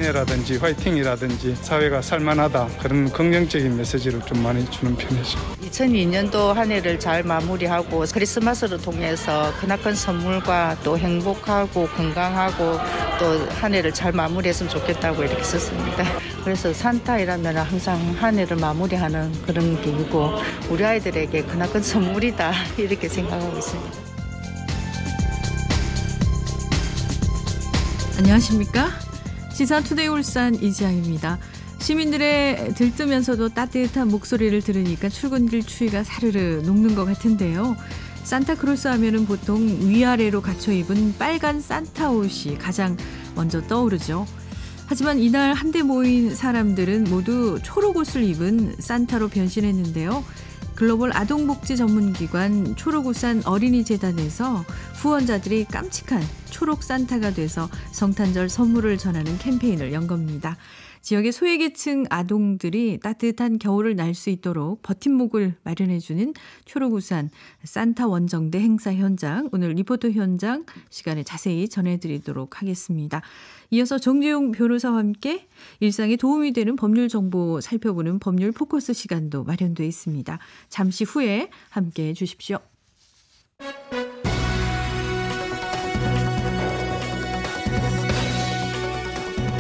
힘내라든지 화이팅이라든지 사회가 살만하다 그런 긍정적인 메시지를 좀 많이 주는 편이죠. 2002년도 한 해를 잘 마무리하고 크리스마스를 통해서 크나큰 선물과 또 행복하고 건강하고 또 한 해를 잘 마무리했으면 좋겠다고 이렇게 썼습니다. 그래서 산타이라면 항상 한 해를 마무리하는 그런 계기고 우리 아이들에게 크나큰 선물이다 이렇게 생각하고 있습니다. 안녕하십니까? 시사투데이 울산 이지향입니다. 시민들의 들뜨면서도 따뜻한 목소리를 들으니까 출근길 추위가 사르르 녹는 것 같은데요. 산타크로스 하면은 보통 위아래로 갖춰 입은 빨간 산타 옷이 가장 먼저 떠오르죠. 하지만 이날 한데 모인 사람들은 모두 초록 옷을 입은 산타로 변신했는데요. 글로벌 아동복지 전문기관 초록우산 어린이재단에서 후원자들이 깜찍한 초록 산타가 돼서 성탄절 선물을 전하는 캠페인을 연 겁니다. 지역의 소외계층 아동들이 따뜻한 겨울을 날 수 있도록 버팀목을 마련해주는 초록우산 산타 원정대 행사 현장, 오늘 리포터 현장 시간에 자세히 전해드리도록 하겠습니다. 이어서 정재용 변호사와 함께 일상에 도움이 되는 법률 정보 살펴보는 법률 포커스 시간도 마련되어 있습니다. 잠시 후에 함께해 주십시오.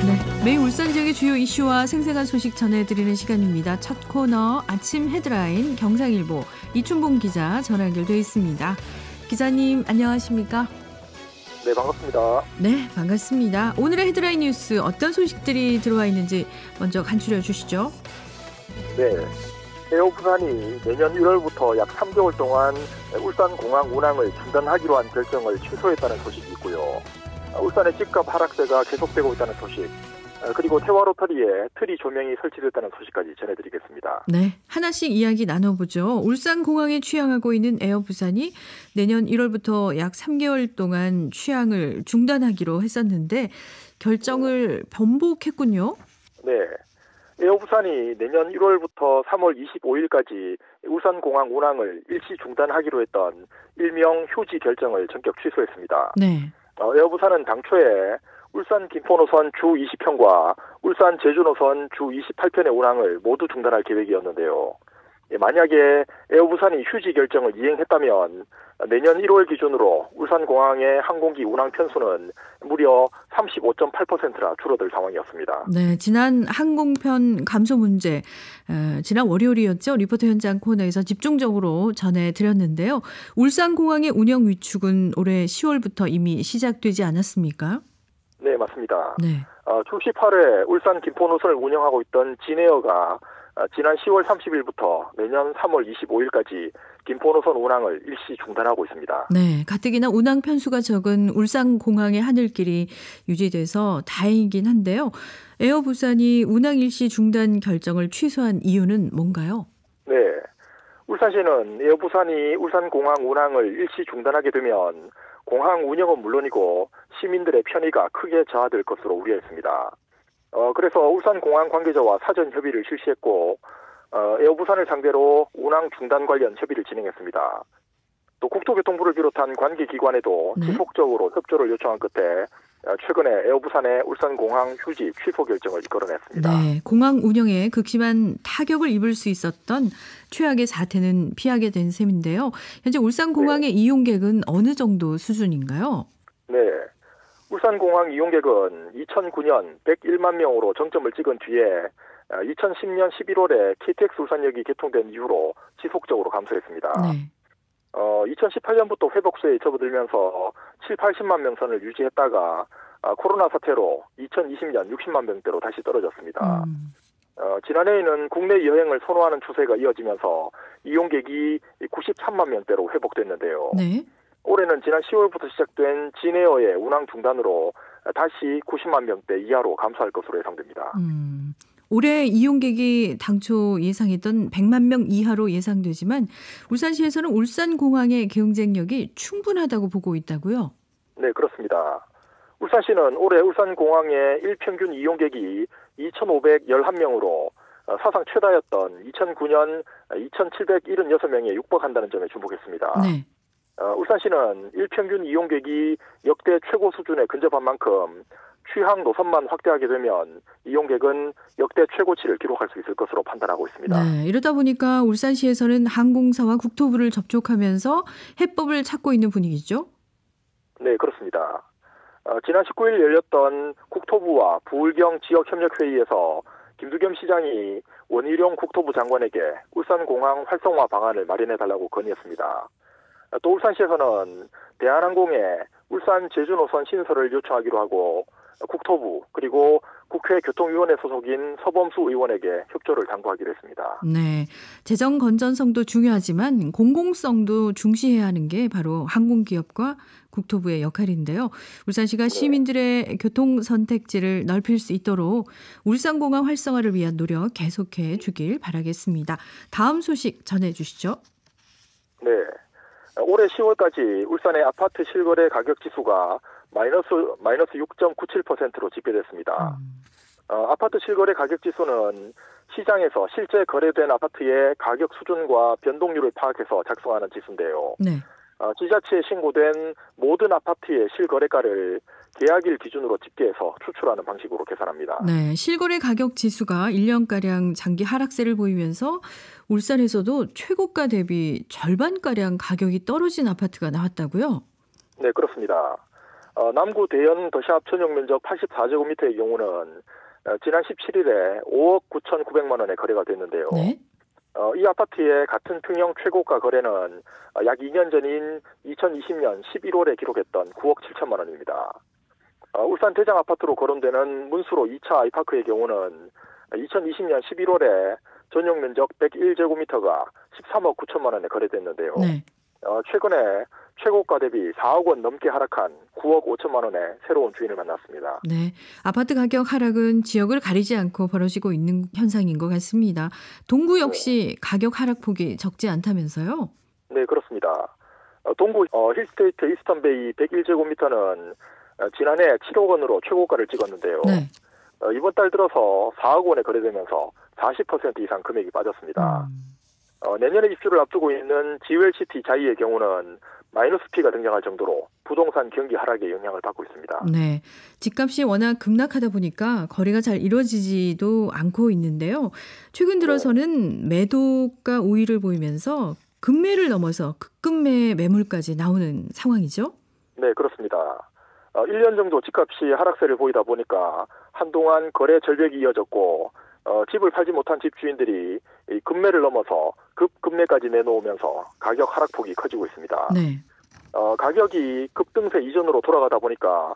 네, 매일 울산 지역의 주요 이슈와 생생한 소식 전해드리는 시간입니다. 첫 코너 아침 헤드라인 경상일보 이춘봉 기자 전화 연결되어 있습니다. 기자님 안녕하십니까? 네, 반갑습니다. 네, 반갑습니다. 오늘의 헤드라인 뉴스 어떤 소식들이 들어와 있는지 먼저 간추려 주시죠. 네, 에어부산이 내년 1월부터 약 3개월 동안 울산공항 운항을 중단하기로 한 결정을 취소했다는 소식이 있고요. 울산의 집값 하락세가 계속되고 있다는 소식, 그리고 태화로터리에 트리 조명이 설치됐다는 소식까지 전해드리겠습니다. 네, 하나씩 이야기 나눠보죠. 울산공항에 취항하고 있는 에어부산이 내년 1월부터 약 3개월 동안 취항을 중단하기로 했었는데 결정을 번복했군요. 네, 에어부산이 내년 1월부터 3월 25일까지 울산공항 운항을 일시 중단하기로 했던 일명 휴지 결정을 전격 취소했습니다. 네. 에어부산은 당초에 울산 김포 노선 주 20편과 울산 제주 노선 주 28편의 운항을 모두 중단할 계획이었는데요. 만약에 에어부산이 휴지 결정을 이행했다면 내년 1월 기준으로 울산공항의 항공기 운항 편수는 무려 35.8%나 줄어들 상황이었습니다. 네, 지난 항공편 감소 문제, 지난 월요일이었죠. 리포터 현장 코너에서 집중적으로 전해드렸는데요. 울산공항의 운영 위축은 올해 10월부터 이미 시작되지 않았습니까? 네, 맞습니다. 네. 출시 8회 울산 김포 노선을 운영하고 있던 진에어가 지난 10월 30일부터 내년 3월 25일까지 김포 노선 운항을 일시 중단하고 있습니다. 네, 가뜩이나 운항 편수가 적은 울산공항의 하늘길이 유지돼서 다행이긴 한데요. 에어부산이 운항 일시 중단 결정을 취소한 이유는 뭔가요? 네, 울산시는 에어부산이 울산공항 운항을 일시 중단하게 되면 공항 운영은 물론이고 시민들의 편의가 크게 저하될 것으로 우려했습니다. 그래서 울산공항 관계자와 사전 협의를 실시했고 에어부산을 상대로 운항 중단 관련 협의를 진행했습니다. 또 국토교통부를 비롯한 관계기관에도 지속적으로 협조를 요청한 끝에 최근에 에어부산의 울산공항 휴지 취소 결정을 이끌어냈습니다. 네, 공항 운영에 극심한 타격을 입을 수 있었던 최악의 사태는 피하게 된 셈인데요. 현재 울산공항의 이용객은 어느 정도 수준인가요? 네, 울산공항 이용객은 2009년 101만 명으로 정점을 찍은 뒤에 2010년 11월에 KTX 울산역이 개통된 이후로 지속적으로 감소했습니다. 네. 2018년부터 회복세에 접어들면서 7, 80만 명 선을 유지했다가 코로나 사태로 2020년 60만 명대로 다시 떨어졌습니다. 지난해에는 국내 여행을 선호하는 추세가 이어지면서 이용객이 93만 명대로 회복됐는데요. 네. 올해는 지난 10월부터 시작된 진에어의 운항 중단으로 다시 90만 명대 이하로 감소할 것으로 예상됩니다. 올해 이용객이 당초 예상했던 100만 명 이하로 예상되지만 울산시에서는 울산공항의 경쟁력이 충분하다고 보고 있다고요? 네, 그렇습니다. 울산시는 올해 울산공항의 일평균 이용객이 2,511명으로 사상 최다였던 2009년 2,776명에 육박한다는 점에 주목했습니다. 네. 울산시는 일평균 이용객이 역대 최고 수준에 근접한 만큼 취항 노선만 확대하게 되면 이용객은 역대 최고치를 기록할 수 있을 것으로 판단하고 있습니다. 네, 이러다 보니까 울산시에서는 항공사와 국토부를 접촉하면서 해법을 찾고 있는 분위기죠? 네, 그렇습니다. 지난 19일 열렸던 국토부와 부울경 지역협력회의에서 김두겸 시장이 원희룡 국토부 장관에게 울산공항 활성화 방안을 마련해달라고 건의했습니다. 또 울산시에서는 대한항공에 울산 제주 노선 신설을 요청하기로 하고 국토부 그리고 국회 교통위원회 소속인 서범수 의원에게 협조를 당부하기로 했습니다. 네, 재정 건전성도 중요하지만 공공성도 중시해야 하는 게 바로 항공기업과 국토부의 역할인데요. 울산시가 시민들의 교통 선택지를 넓힐 수 있도록 울산공항 활성화를 위한 노력 계속해 주길 바라겠습니다. 다음 소식 전해주시죠. 네, 올해 10월까지 울산의 아파트 실거래 가격 지수가 마이너스 6.97%로 집계됐습니다. 아파트 실거래 가격 지수는 시장에서 실제 거래된 아파트의 가격 수준과 변동률을 파악해서 작성하는 지수인데요. 네. 지자체에 신고된 모든 아파트의 실거래가를 계약일 기준으로 집계해서 추출하는 방식으로 계산합니다. 네, 실거래 가격 지수가 1년가량 장기 하락세를 보이면서 울산에서도 최고가 대비 절반가량 가격이 떨어진 아파트가 나왔다고요? 네, 그렇습니다. 남구 대연 더샵 전용 면적 84제곱미터의 경우는 지난 17일에 5억 9,900만 원에 거래가 됐는데요. 네. 이 아파트의 같은 평형 최고가 거래는 약 2년 전인 2020년 11월에 기록했던 9억 7천만 원입니다. 울산 대장 아파트로 거론되는 문수로 2차 아이파크의 경우는 2020년 11월에 전용 면적 101제곱미터가 13억 9천만 원에 거래됐는데요. 네. 최근에 최고가 대비 4억 원 넘게 하락한 9억 5천만 원의 새로운 주인을 만났습니다. 네, 아파트 가격 하락은 지역을 가리지 않고 벌어지고 있는 현상인 것 같습니다. 동구 역시 가격 하락폭이 적지 않다면서요? 네, 그렇습니다. 동구 힐스테이트 이스턴베이 101제곱미터는 지난해 7억 원으로 최고가를 찍었는데요. 네. 이번 달 들어서 4억 원에 거래되면서 40% 이상 금액이 빠졌습니다. 내년에 입주를 앞두고 있는 지웰시티 자이의 경우는 마이너스 P가 등장할 정도로 부동산 경기 하락에 영향을 받고 있습니다. 네, 집값이 워낙 급락하다 보니까 거래가 잘 이루어지지도 않고 있는데요. 최근 들어서는 매도가 우위를 보이면서 급매를 넘어서 급급매 매물까지 나오는 상황이죠? 네, 그렇습니다. 1년 정도 집값이 하락세를 보이다 보니까 한동안 거래 절벽이 이어졌고 집을 팔지 못한 집주인들이 급매를 넘어서 급급매까지 내놓으면서 가격 하락폭이 커지고 있습니다. 네. 가격이 급등세 이전으로 돌아가다 보니까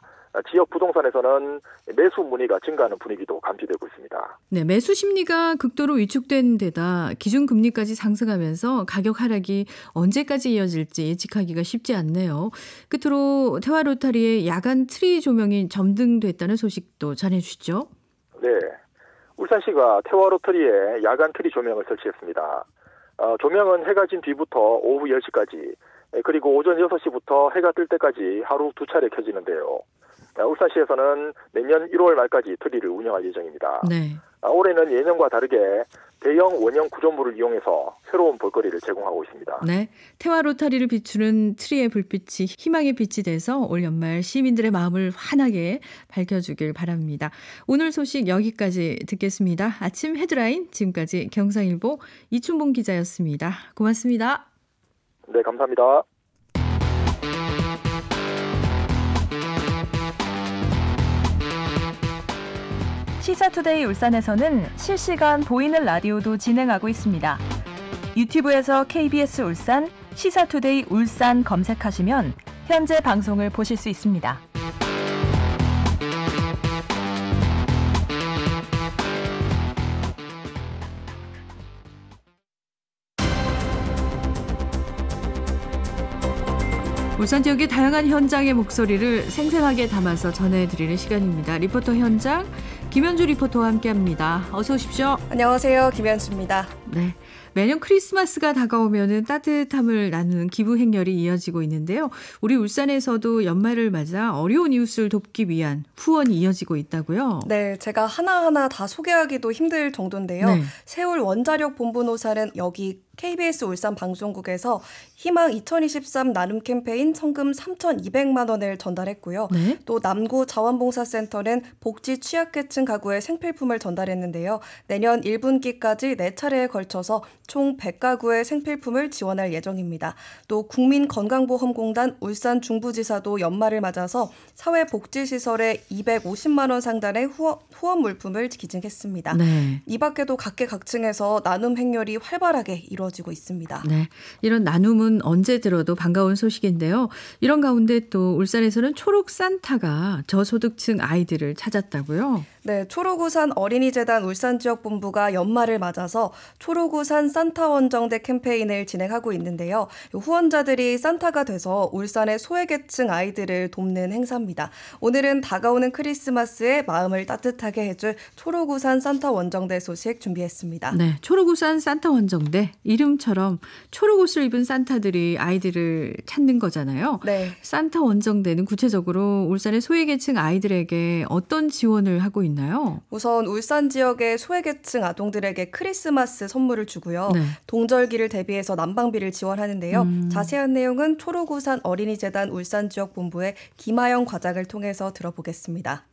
지역 부동산에서는 매수 문의가 증가하는 분위기도 감지되고 있습니다. 네, 매수 심리가 극도로 위축된 데다 기준금리까지 상승하면서 가격 하락이 언제까지 이어질지 예측하기가 쉽지 않네요. 끝으로 태화 로타리의 야간 트리 조명이 점등됐다는 소식도 전해주시죠. 네, 울산시가 태화 로터리에 야간 트리 조명을 설치했습니다. 조명은 해가 진 뒤부터 오후 10시까지 그리고 오전 6시부터 해가 뜰 때까지 하루 2차례 켜지는데요. 울산시에서는 내년 1월 말까지 트리를 운영할 예정입니다. 네. 올해는 예년과 다르게 대형 원형 구조물을 이용해서 새로운 볼거리를 제공하고 있습니다. 네, 태화 로타리를 비추는 트리의 불빛이 희망의 빛이 돼서 올 연말 시민들의 마음을 환하게 밝혀주길 바랍니다. 오늘 소식 여기까지 듣겠습니다. 아침 헤드라인 지금까지 경상일보 이춘봉 기자였습니다. 고맙습니다. 네, 감사합니다. 시사투데이 울산에서는 실시간 보이는 라디오도 진행하고 있습니다. 유튜브에서 KBS 울산, 시사투데이 울산 검색하시면 현재 방송을 보실 수 있습니다. 울산 지역의 다양한 현장의 목소리를 생생하게 담아서 전해드리는 시간입니다. 리포터 현장 김현주 리포터와 함께합니다. 어서 오십시오. 안녕하세요. 김현주입니다. 네. 매년 크리스마스가 다가오면은 따뜻함을 나누는 기부 행렬이 이어지고 있는데요. 우리 울산에서도 연말을 맞아 어려운 이웃을 돕기 위한 후원이 이어지고 있다고요? 네, 제가 하나하나 다 소개하기도 힘들 정도인데요. 네. 세울 원자력 본부노사는 여기 KBS 울산 방송국에서 희망 2023 나눔 캠페인 성금 3,200만 원을 전달했고요. 네. 또 남구 자원봉사센터는 복지 취약계층 가구에 생필품을 전달했는데요. 내년 1분기까지 4차례에 걸쳐서 총 100가구의 생필품을 지원할 예정입니다. 또 국민건강보험공단 울산 중부지사도 연말을 맞아서 사회복지시설에 250만 원 상당의 후원 물품을 기증했습니다. 네. 이 밖에도 각계각층에서 나눔 행렬이 활발하게 이루어지고 있습니다. 네, 이런 나눔은 언제 들어도 반가운 소식인데요. 이런 가운데 또 울산에서는 초록 산타가 저소득층 아이들을 찾았다고요? 네, 초록우산 어린이재단 울산지역본부가 연말을 맞아서 초록우산 산타 원정대 캠페인을 진행하고 있는데요. 후원자들이 산타가 돼서 울산의 소외계층 아이들을 돕는 행사입니다. 오늘은 다가오는 크리스마스에 마음을 따뜻하게 해줄 초록우산 산타 원정대 소식 준비했습니다. 네, 초록우산 산타 원정대. 이름처럼 초록옷을 입은 산타들이 아이들을 찾는 거잖아요. 네. 산타 원정대는 구체적으로 울산의 소외계층 아이들에게 어떤 지원을 하고 있나요? 우선 울산 지역의 소외계층 아동들에게 크리스마스 선물을 주고요. 네. 동절기를 대비해서 난방비를 지원하는데요. 자세한 내용은 초록우산 어린이재단 울산지역본부의 김하영 과장을 통해서 들어보겠습니다.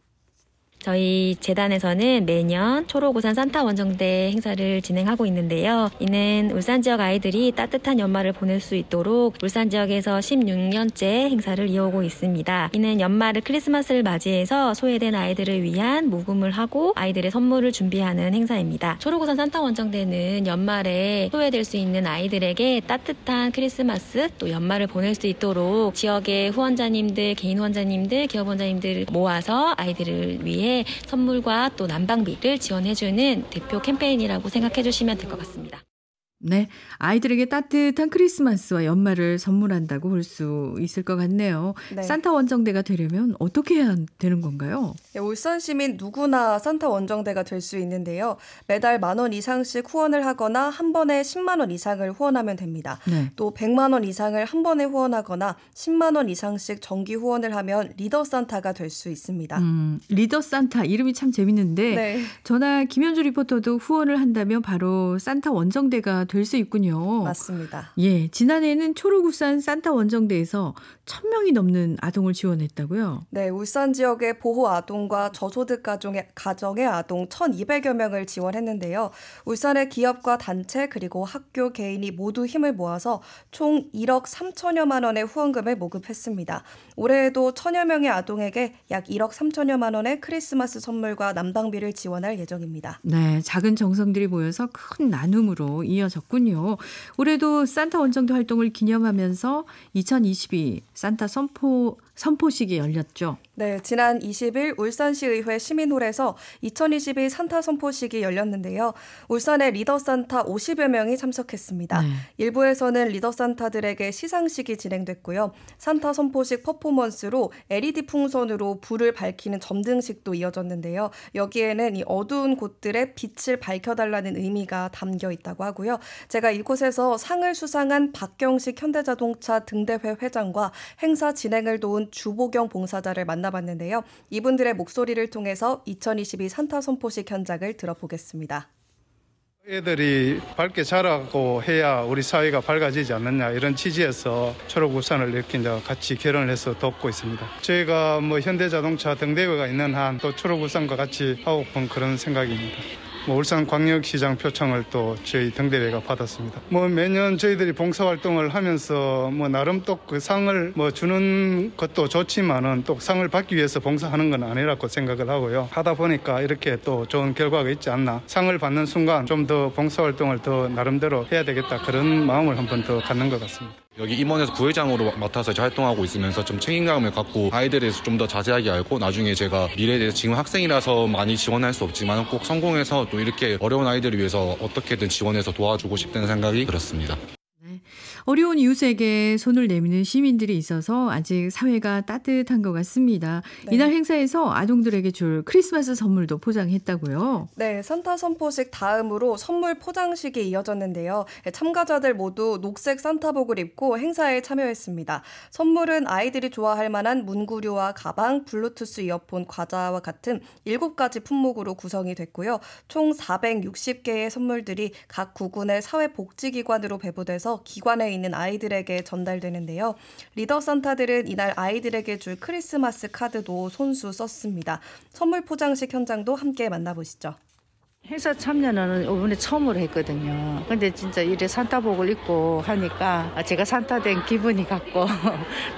저희 재단에서는 매년 초록우산 산타 원정대 행사를 진행하고 있는데요. 이는 울산 지역 아이들이 따뜻한 연말을 보낼 수 있도록 울산 지역에서 16년째 행사를 이어오고 있습니다. 이는 연말을 크리스마스를 맞이해서 소외된 아이들을 위한 모금을 하고 아이들의 선물을 준비하는 행사입니다. 초록우산 산타 원정대는 연말에 소외될 수 있는 아이들에게 따뜻한 크리스마스 또 연말을 보낼 수 있도록 지역의 후원자님들, 개인 후원자님들, 기업 후원자님들 모아서 아이들을 위해 선물과 또 난방비를 지원해주는 대표 캠페인이라고 생각해 주시면 될 것 같습니다. 네, 아이들에게 따뜻한 크리스마스와 연말을 선물한다고 볼 수 있을 것 같네요. 네. 산타 원정대가 되려면 어떻게 해야 되는 건가요? 네, 울산 시민 누구나 산타 원정대가 될 수 있는데요. 매달 10,000원 이상씩 후원을 하거나 한 번에 10만 원 이상을 후원하면 됩니다. 네. 또 100만 원 이상을 한 번에 후원하거나 10만 원 이상씩 정기 후원을 하면 리더 산타가 될 수 있습니다. 리더 산타 이름이 참 재밌는데 네. 저나 김현주 리포터도 후원을 한다면 바로 산타 원정대가 될 수 있군요. 맞습니다. 예, 지난해에는 초록우산 산타 원정대에서 1,000명이 넘는 아동을 지원했다고요? 네, 울산 지역의 보호 아동과 저소득 가정의 아동 1,200여 명을 지원했는데요. 울산의 기업과 단체 그리고 학교 개인이 모두 힘을 모아서 총 1억 3천여만 원의 후원금을 모금했습니다. 올해에도 1,000여 명의 아동에게 약 1억 3천여만 원의 크리스마스 선물과 난방비를 지원할 예정입니다. 네, 작은 정성들이 모여서 큰 나눔으로 이어졌군요. 올해도 산타 원정대 활동을 기념하면서 2022 산타 선포식이 열렸죠. 네, 지난 20일 울산시의회 시민홀에서 2022 산타 선포식이 열렸는데요. 울산의 리더 산타 50여 명이 참석했습니다. 네. 일부에서는 리더 산타들에게 시상식이 진행됐고요. 산타 선포식 퍼포먼스로 LED 풍선으로 불을 밝히는 점등식도 이어졌는데요. 여기에는 이 어두운 곳들의 빛을 밝혀달라는 의미가 담겨 있다고 하고요. 제가 이곳에서 상을 수상한 박경식 현대자동차 등대회 회장과 행사 진행을 도운 주보경 봉사자를 만나봤는데요. 이분들의 목소리를 통해서 2022 산타 선포식 현장을 들어보겠습니다. 애들이 밝게 자라고 해야 우리 사회가 밝아지지 않느냐 이런 취지에서 초록우산을 이렇게 이제 같이 결혼을 해서 돕고 있습니다. 저희가 현대자동차 등대회가 있는 한 또 초록우산과 같이 하고 싶은 그런 생각입니다. 울산광역시장 표창을 또 저희 등대회가 받았습니다. 매년 저희들이 봉사활동을 하면서 나름 또 그 상을 주는 것도 좋지만은 또 상을 받기 위해서 봉사하는 건 아니라고 생각을 하고요. 하다 보니까 이렇게 또 좋은 결과가 있지 않나. 상을 받는 순간 좀 더 봉사활동을 더 나름대로 해야 되겠다 그런 마음을 한 번 더 갖는 것 같습니다. 여기 임원에서 부회장으로 맡아서 활동하고 있으면서 좀 책임감을 갖고 아이들에 대해서 좀 더 자세하게 알고 나중에 제가 미래에 대해서 지금 학생이라서 많이 지원할 수 없지만 꼭 성공해서 또 이렇게 어려운 아이들을 위해서 어떻게든 지원해서 도와주고 싶다는 생각이 들었습니다. 네. 어려운 이웃에게 손을 내미는 시민들이 있어서 아직 사회가 따뜻한 것 같습니다. 네. 이날 행사에서 아동들에게 줄 크리스마스 선물도 포장했다고요? 네, 산타 선포식 다음으로 선물 포장식이 이어졌는데요. 참가자들 모두 녹색 산타복을 입고 행사에 참여했습니다. 선물은 아이들이 좋아할 만한 문구류와 가방, 블루투스 이어폰, 과자와 같은 7가지 품목으로 구성이 됐고요. 총 460개의 선물들이 각 구군의 사회복지기관으로 배부돼서 기관에 있는 아이들에게 전달되는데요. 리더 산타들은 이날 아이들에게 줄 크리스마스 카드도 손수 썼습니다. 선물 포장식 현장도 함께 만나보시죠. 행사 참여는 이번에 처음으로 했거든요. 근데 진짜 이래 산타복을 입고 하니까 제가 산타 된 기분이 같고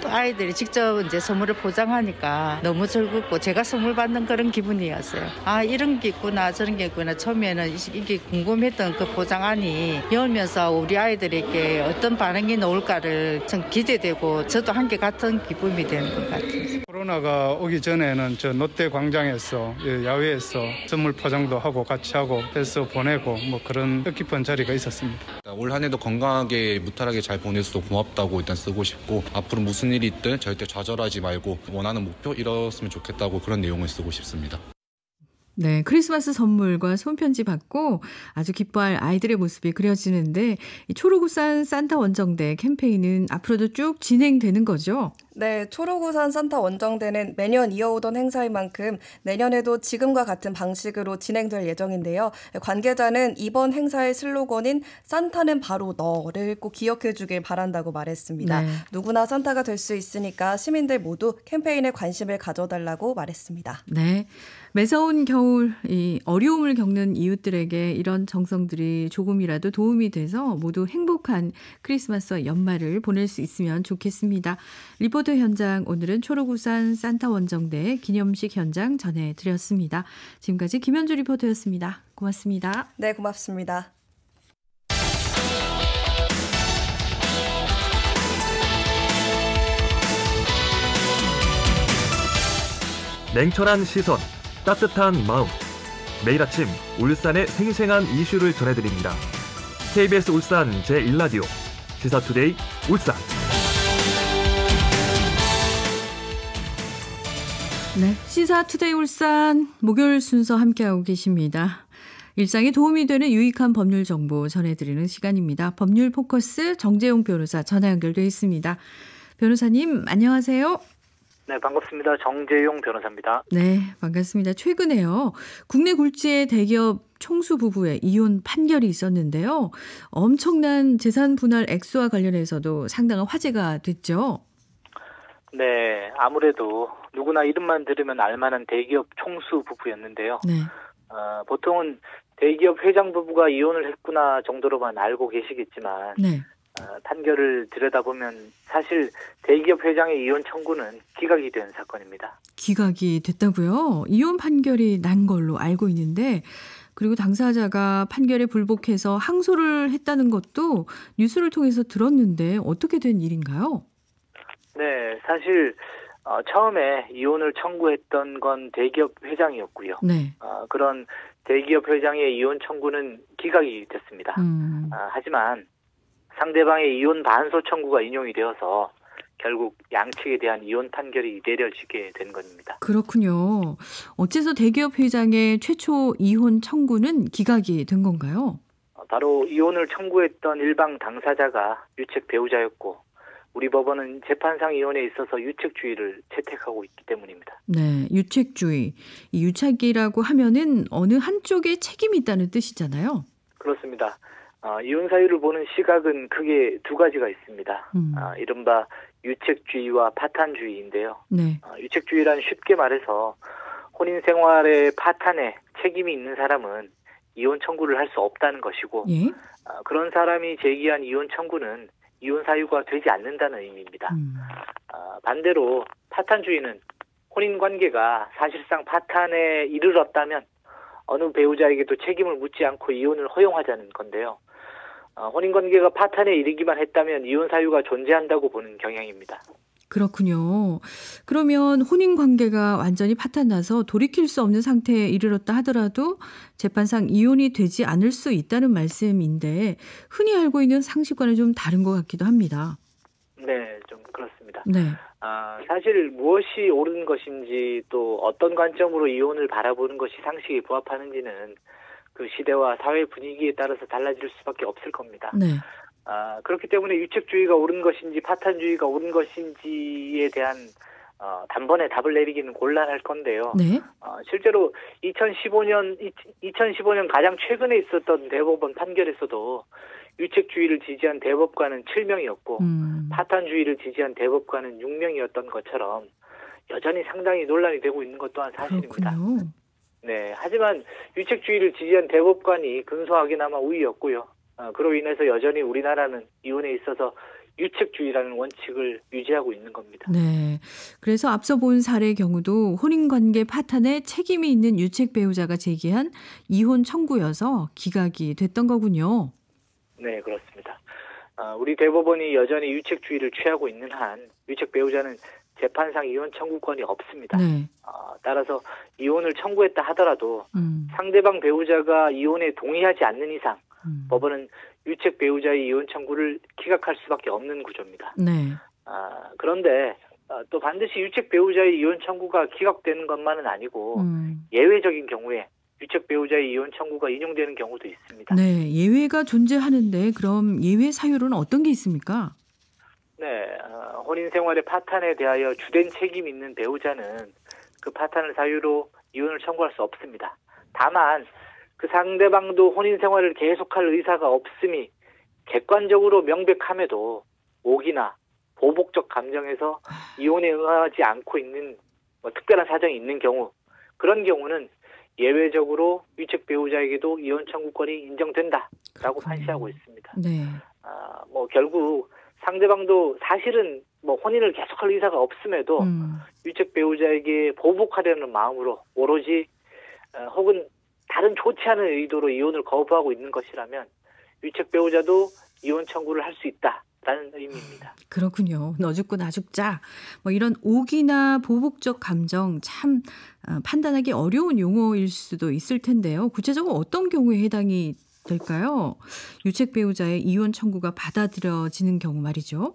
또 아이들이 직접 이제 선물을 포장하니까 너무 즐겁고 제가 선물 받는 그런 기분이었어요. 아, 이런 게 있구나 저런 게 있구나. 처음에는 이게 궁금했던 그 포장안이 열면서 우리 아이들에게 어떤 반응이 나올까를 참 기대되고 저도 한결 같은 기분이 되는 것 같아요. 코로나가 오기 전에는 저 롯데 광장에서 야외에서 선물 포장도 하고 같이 하고 해서 보내고 뭐 그런 뜻깊은 자리가 있었습니다. 올 한 해도 건강하게 무탈하게 잘 보내줘서 고맙다고 일단 쓰고 싶고 앞으로 무슨 일이 있든 절대 좌절하지 말고 원하는 목표 이뤘으면 좋겠다고 그런 내용을 쓰고 싶습니다. 네, 크리스마스 선물과 손편지 받고 아주 기뻐할 아이들의 모습이 그려지는데 이 초록우산 산타 원정대 캠페인은 앞으로도 쭉 진행되는 거죠? 네, 초록우산 산타 원정대는 매년 이어오던 행사인 만큼 내년에도 지금과 같은 방식으로 진행될 예정인데요. 관계자는 이번 행사의 슬로건인 산타는 바로 너를 꼭 기억해 주길 바란다고 말했습니다. 네. 누구나 산타가 될 수 있으니까 시민들 모두 캠페인에 관심을 가져달라고 말했습니다. 네. 매서운 겨울, 이 어려움을 겪는 이웃들에게 이런 정성들이 조금이라도 도움이 돼서 모두 행복한 크리스마스와 연말을 보낼 수 있으면 좋겠습니다. 리포터 현장, 오늘은 초록우산 산타 원정대 기념식 현장 전해드렸습니다. 지금까지 김현주 리포터였습니다. 고맙습니다. 네, 고맙습니다. 냉철한 시선, 따뜻한 마음. 매일 아침 울산의 생생한 이슈를 전해드립니다. KBS 울산 제1라디오 시사투데이 울산. 네, 시사투데이 울산 목요일 순서 함께하고 계십니다. 일상에 도움이 되는 유익한 법률 정보 전해드리는 시간입니다. 법률 포커스 정재용 변호사 전화 연결돼 있습니다. 변호사님 안녕하세요. 네, 반갑습니다. 정재용 변호사입니다. 네, 반갑습니다. 최근에요. 국내 굴지의 대기업 총수 부부의 이혼 판결이 있었는데요. 엄청난 재산 분할 액수와 관련해서도 상당한 화제가 됐죠. 네, 아무래도 누구나 이름만 들으면 알만한 대기업 총수 부부였는데요. 네. 보통은 대기업 회장 부부가 이혼을 했구나 정도로만 알고 계시겠지만 네. 판결을 들여다보면 사실 대기업 회장의 이혼 청구는 기각이 된 사건입니다. 기각이 됐다고요? 이혼 판결이 난 걸로 알고 있는데 그리고 당사자가 판결에 불복해서 항소를 했다는 것도 뉴스를 통해서 들었는데 어떻게 된 일인가요? 네, 사실 처음에 이혼을 청구했던 건 대기업 회장이었고요. 네. 그런 대기업 회장의 이혼 청구는 기각이 됐습니다. 하지만 상대방의 이혼 반소 청구가 인용이 되어서 결국 양측에 대한 이혼 판결이 내려지게 된 겁니다. 그렇군요. 어째서 대기업 회장의 최초 이혼 청구는 기각이 된 건가요? 바로 이혼을 청구했던 일방 당사자가 유책 배우자였고 우리 법원은 재판상 이혼에 있어서 유책주의를 채택하고 있기 때문입니다. 네, 유책주의. 이 유착이라고 하면은 어느 한쪽에 책임이 있다는 뜻이잖아요. 그렇습니다. 이혼 사유를 보는 시각은 크게 두 가지가 있습니다. 이른바 유책주의와 파탄주의인데요. 네. 유책주의란 쉽게 말해서 혼인 생활의 파탄에 책임이 있는 사람은 이혼 청구를 할 수 없다는 것이고 예? 그런 사람이 제기한 이혼 청구는 이혼 사유가 되지 않는다는 의미입니다. 반대로 파탄주의는 혼인 관계가 사실상 파탄에 이르렀다면 어느 배우자에게도 책임을 묻지 않고 이혼을 허용하자는 건데요. 혼인 관계가 파탄에 이르기만 했다면 이혼 사유가 존재한다고 보는 경향입니다. 그렇군요. 그러면 혼인 관계가 완전히 파탄나서 돌이킬 수 없는 상태에 이르렀다 하더라도 재판상 이혼이 되지 않을 수 있다는 말씀인데 흔히 알고 있는 상식과는 좀 다른 것 같기도 합니다. 네, 좀 그렇습니다. 네. 사실 무엇이 옳은 것인지 또 어떤 관점으로 이혼을 바라보는 것이 상식에 부합하는지는 그 시대와 사회 분위기에 따라서 달라질 수밖에 없을 겁니다. 네. 그렇기 때문에 유책주의가 옳은 것인지 파탄주의가 옳은 것인지에 대한 단번에 답을 내리기는 곤란할 건데요. 네. 실제로 2015년 가장 최근에 있었던 대법원 판결에서도 유책주의를 지지한 대법관은 7명이었고 파탄주의를 지지한 대법관은 6명이었던 것처럼 여전히 상당히 논란이 되고 있는 것 또한 사실입니다. 그렇군요. 네, 하지만 유책주의를 지지한 대법관이 근소하게나마 우위였고요. 그로 인해서 여전히 우리나라는 이혼에 있어서 유책주의라는 원칙을 유지하고 있는 겁니다. 네. 그래서 앞서 본 사례의 경우도 혼인관계 파탄에 책임이 있는 유책 배우자가 제기한 이혼 청구여서 기각이 됐던 거군요. 네, 그렇습니다. 우리 대법원이 여전히 유책주의를 취하고 있는 한 유책 배우자는 재판상 이혼 청구권이 없습니다. 네. 따라서 이혼을 청구했다 하더라도 상대방 배우자가 이혼에 동의하지 않는 이상 법원은 유책 배우자의 이혼 청구를 기각할 수밖에 없는 구조입니다. 네. 그런데 또 반드시 유책 배우자의 이혼 청구가 기각되는 것만은 아니고 예외적인 경우에 유책 배우자의 이혼 청구가 인용되는 경우도 있습니다. 네, 예외가 존재하는데 그럼 예외 사유로는 어떤 게 있습니까? 네, 혼인 생활의 파탄에 대하여 주된 책임 있는 배우자는 그 파탄을 사유로 이혼을 청구할 수 없습니다. 다만 그 상대방도 혼인 생활을 계속할 의사가 없음이 객관적으로 명백함에도 오기나 보복적 감정에서 이혼에 응하지 않고 있는 특별한 사정이 있는 경우, 그런 경우는 예외적으로 유책 배우자에게도 이혼 청구권이 인정된다라고 판시하고 있습니다. 네. 결국 상대방도 사실은 혼인을 계속할 의사가 없음에도 유책 배우자에게 보복하려는 마음으로 오로지 혹은 다른 좋지 않은 의도로 이혼을 거부하고 있는 것이라면 유책 배우자도 이혼 청구를 할 수 있다라는 의미입니다. 그렇군요. 너 죽고 나 죽자. 이런 오기나 보복적 감정 참 판단하기 어려운 용어일 수도 있을 텐데요. 구체적으로 어떤 경우에 해당이 될까요? 유책 배우자의 이혼 청구가 받아들여지는 경우 말이죠.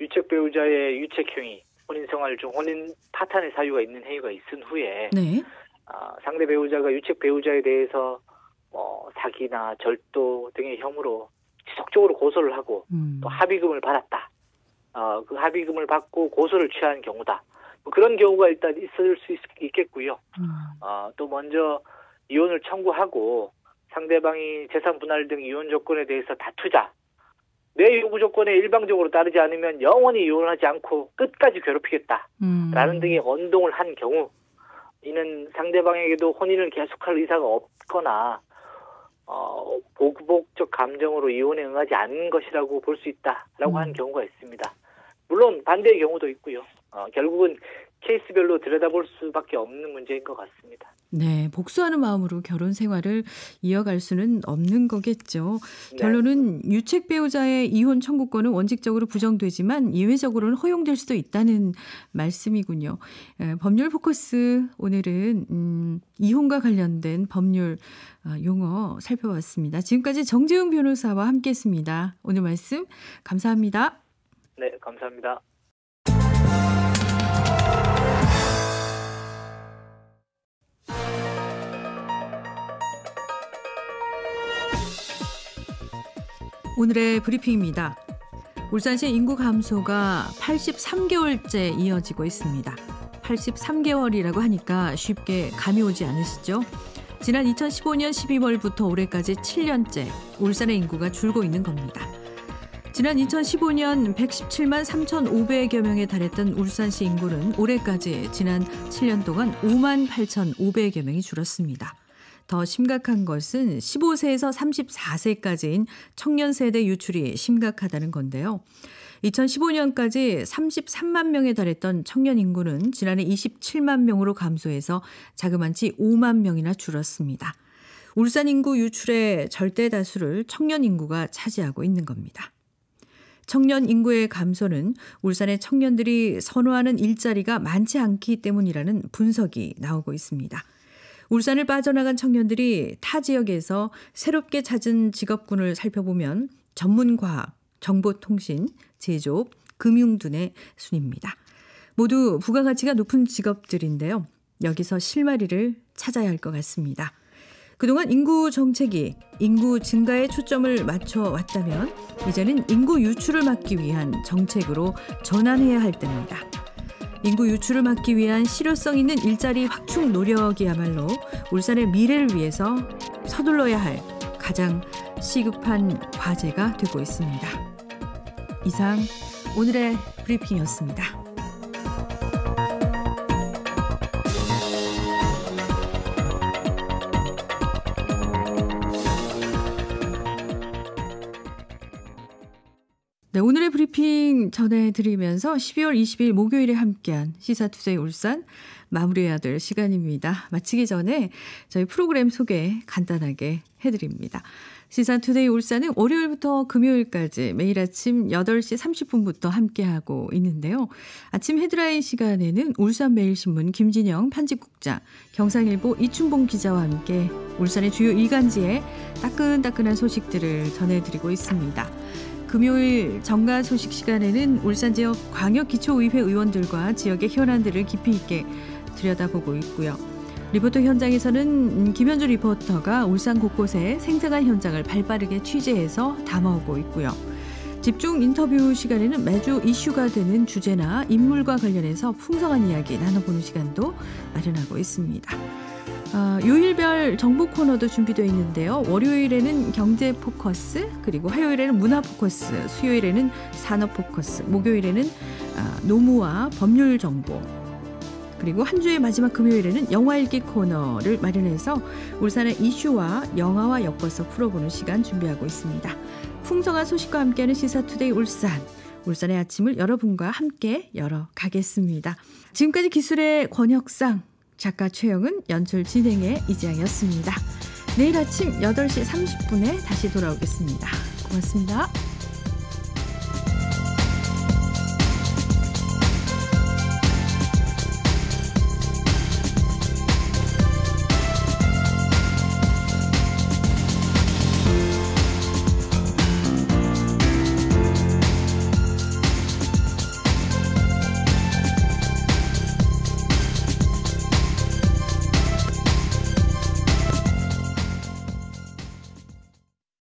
유책 배우자의 유책행위, 혼인 생활 중 혼인 파탄의 사유가 있는 행위가 있은 후에 네. 상대 배우자가 유책 배우자에 대해서 사기나 절도 등의 혐의로 지속적으로 고소를 하고 또 합의금을 받았다. 그 합의금을 받고 고소를 취한 경우다. 그런 경우가 일단 있을 수 있겠고요. 또 먼저 이혼을 청구하고 상대방이 재산 분할 등 이혼 조건에 대해서 다투자. 내 요구 조건에 일방적으로 따르지 않으면 영원히 이혼하지 않고 끝까지 괴롭히겠다라는 등의 언동을 한 경우, 이는 상대방에게도 혼인을 계속할 의사가 없거나 보복적 감정으로 이혼에 응하지 않는 것이라고 볼 수 있다라고 하는 경우가 있습니다. 물론 반대의 경우도 있고요. 결국은 케이스별로 들여다볼 수밖에 없는 문제인 것 같습니다. 네, 복수하는 마음으로 결혼 생활을 이어갈 수는 없는 거겠죠. 네. 결론은 유책 배우자의 이혼 청구권은 원칙적으로 부정되지만 예외적으로는 허용될 수도 있다는 말씀이군요. 법률 포커스 오늘은 이혼과 관련된 법률 용어 살펴봤습니다. 지금까지 정재웅 변호사와 함께했습니다. 오늘 말씀 감사합니다. 네, 감사합니다. 오늘의 브리핑입니다. 울산시 인구 감소가 83개월째 이어지고 있습니다. 83개월이라고 하니까 쉽게 감이 오지 않으시죠? 지난 2015년 12월부터 올해까지 7년째 울산의 인구가 줄고 있는 겁니다. 지난 2015년 117만 3,500여 명에 달했던 울산시 인구는 올해까지 지난 7년 동안 5만 8,500여 명이 줄었습니다. 더 심각한 것은 15세에서 34세까지인 청년 세대 유출이 심각하다는 건데요. 2015년까지 33만 명에 달했던 청년 인구는 지난해 27만 명으로 감소해서 자그마치 5만 명이나 줄었습니다. 울산 인구 유출의 절대 다수를 청년 인구가 차지하고 있는 겁니다. 청년 인구의 감소는 울산의 청년들이 선호하는 일자리가 많지 않기 때문이라는 분석이 나오고 있습니다. 울산을 빠져나간 청년들이 타 지역에서 새롭게 찾은 직업군을 살펴보면 전문과학, 정보통신, 제조업, 금융 등의 순입니다. 모두 부가가치가 높은 직업들인데요. 여기서 실마리를 찾아야 할 것 같습니다. 그동안 인구 정책이 인구 증가에 초점을 맞춰왔다면 이제는 인구 유출을 막기 위한 정책으로 전환해야 할 때입니다. 인구 유출을 막기 위한 실효성 있는 일자리 확충 노력이야말로 울산의 미래를 위해서 서둘러야 할 가장 시급한 과제가 되고 있습니다. 이상 오늘의 브리핑이었습니다. 네, 오늘의 브리핑 전해드리면서 12월 20일 목요일에 함께한 시사투데이 울산 마무리해야 될 시간입니다. 마치기 전에 저희 프로그램 소개 간단하게 해드립니다. 시사투데이 울산은 월요일부터 금요일까지 매일 아침 8시 30분부터 함께하고 있는데요. 아침 헤드라인 시간에는 울산매일신문 김진영 편집국장, 경상일보 이춘봉 기자와 함께 울산의 주요 일간지의 따끈따끈한 소식들을 전해드리고 있습니다. 금요일 정가 소식 시간에는 울산 지역 광역기초의회 의원들과 지역의 현안들을 깊이 있게 들여다보고 있고요. 리포터 현장에서는 김현주 리포터가 울산 곳곳의 생생한 현장을 발빠르게 취재해서 담아오고 있고요. 집중 인터뷰 시간에는 매주 이슈가 되는 주제나 인물과 관련해서 풍성한 이야기 나눠보는 시간도 마련하고 있습니다. 요일별 정보 코너도 준비되어 있는데요. 월요일에는 경제 포커스, 그리고 화요일에는 문화 포커스, 수요일에는 산업 포커스, 목요일에는 노무와 법률 정보, 그리고 한 주의 마지막 금요일에는 영화 읽기 코너를 마련해서 울산의 이슈와 영화와 엮어서 풀어보는 시간 준비하고 있습니다. 풍성한 소식과 함께하는 시사투데이 울산, 울산의 아침을 여러분과 함께 열어가겠습니다. 지금까지 기술의 권혁상, 작가 최영은, 연출 진행의 이지향이었습니다. 내일 아침 8시 30분에 다시 돌아오겠습니다. 고맙습니다.